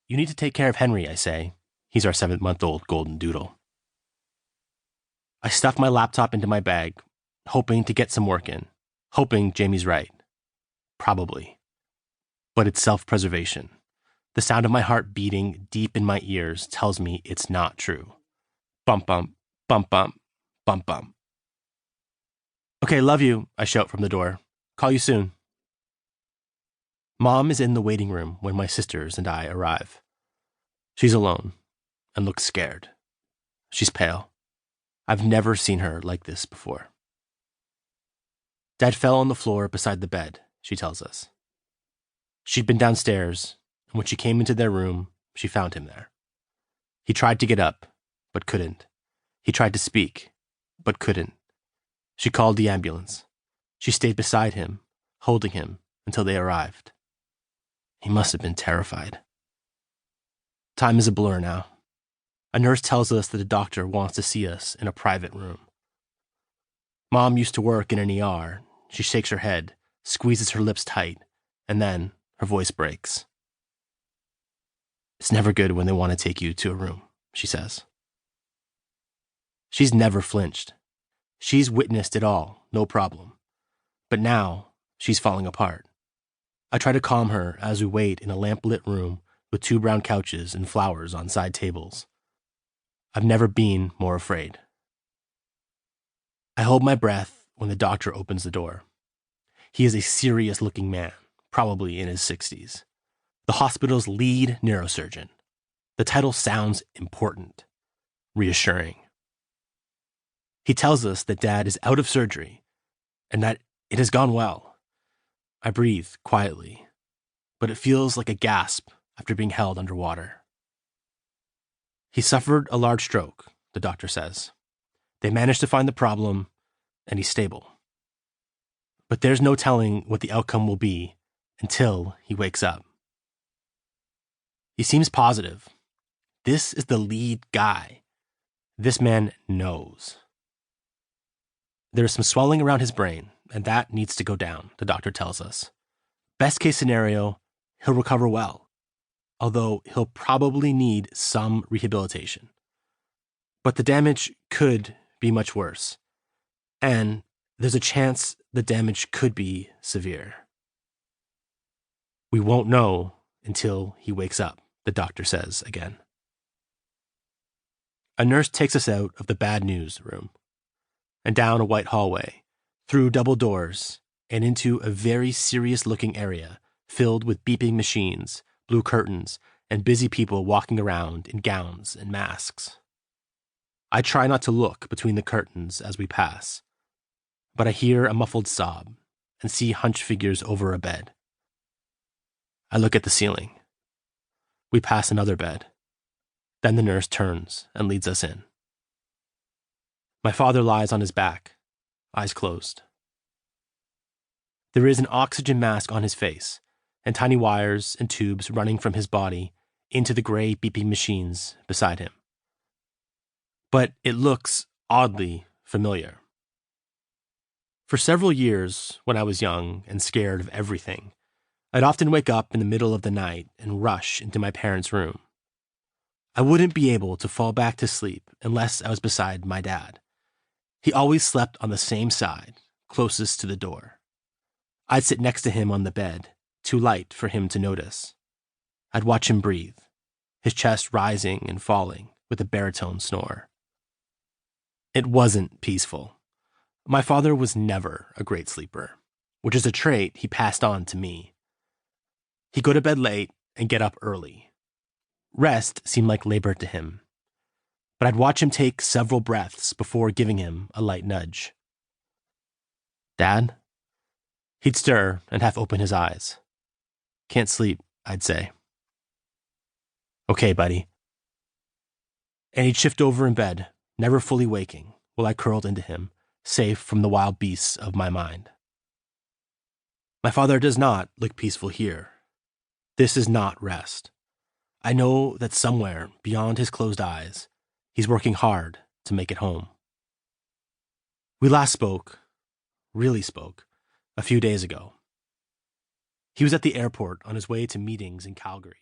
You need to take care of Henry, I say. He's our 7-month-old golden doodle. I stuff my laptop into my bag, hoping to get some work in, hoping Jamie's right. Probably. But it's self-preservation. The sound of my heart beating deep in my ears tells me it's not true. Bump, bump, bump, bump, bump, bump. Okay, love you, I shout from the door. Call you soon. Mom is in the waiting room when my sisters and I arrive. She's alone and looks scared. She's pale. I've never seen her like this before. Dad fell on the floor beside the bed, she tells us. She'd been downstairs, and when she came into their room, she found him there. He tried to get up, but couldn't. He tried to speak, but couldn't. She called the ambulance. She stayed beside him, holding him until they arrived. He must have been terrified. Time is a blur now. A nurse tells us that a doctor wants to see us in a private room. Mom used to work in an ER. She shakes her head, squeezes her lips tight, and then her voice breaks. It's never good when they want to take you to a room, she says. She's never flinched. She's witnessed it all, no problem. But now, she's falling apart. I try to calm her as we wait in a lamp-lit room with 2 brown couches and flowers on side tables. I've never been more afraid. I hold my breath when the doctor opens the door. He is a serious-looking man, probably in his 60s. The hospital's lead neurosurgeon. The title sounds important, reassuring. He tells us that Dad is out of surgery and that it has gone well. I breathe quietly, but it feels like a gasp after being held underwater. He suffered a large stroke, the doctor says. They managed to find the problem, and he's stable. But there's no telling what the outcome will be until he wakes up. He seems positive. This is the lead guy. This man knows. There is some swelling around his brain, and that needs to go down, the doctor tells us. Best case scenario, he'll recover well, although he'll probably need some rehabilitation. But the damage could be much worse, and there's a chance the damage could be severe. We won't know until he wakes up, the doctor says again. A nurse takes us out of the bad news room and down a white hallway, through double doors, and into a very serious-looking area filled with beeping machines, blue curtains, and busy people walking around in gowns and masks. I try not to look between the curtains as we pass, but I hear a muffled sob and see hunched figures over a bed. I look at the ceiling. We pass another bed. Then the nurse turns and leads us in. My father lies on his back, eyes closed. There is an oxygen mask on his face, and tiny wires and tubes running from his body into the gray beeping machines beside him. But it looks oddly familiar. For several years, when I was young and scared of everything, I'd often wake up in the middle of the night and rush into my parents' room. I wouldn't be able to fall back to sleep unless I was beside my dad. He always slept on the same side, closest to the door. I'd sit next to him on the bed, too light for him to notice. I'd watch him breathe, his chest rising and falling with a baritone snore. It wasn't peaceful. My father was never a great sleeper, which is a trait he passed on to me. He'd go to bed late and get up early. Rest seemed like labor to him, but I'd watch him take several breaths before giving him a light nudge. Dad? He'd stir and half open his eyes. Can't sleep, I'd say. Okay, buddy. And he'd shift over in bed, never fully waking, while I curled into him, safe from the wild beasts of my mind. My father does not look peaceful here. This is not rest. I know that somewhere beyond his closed eyes, he's working hard to make it home. We last spoke, really spoke, a few days ago. He was at the airport on his way to meetings in Calgary.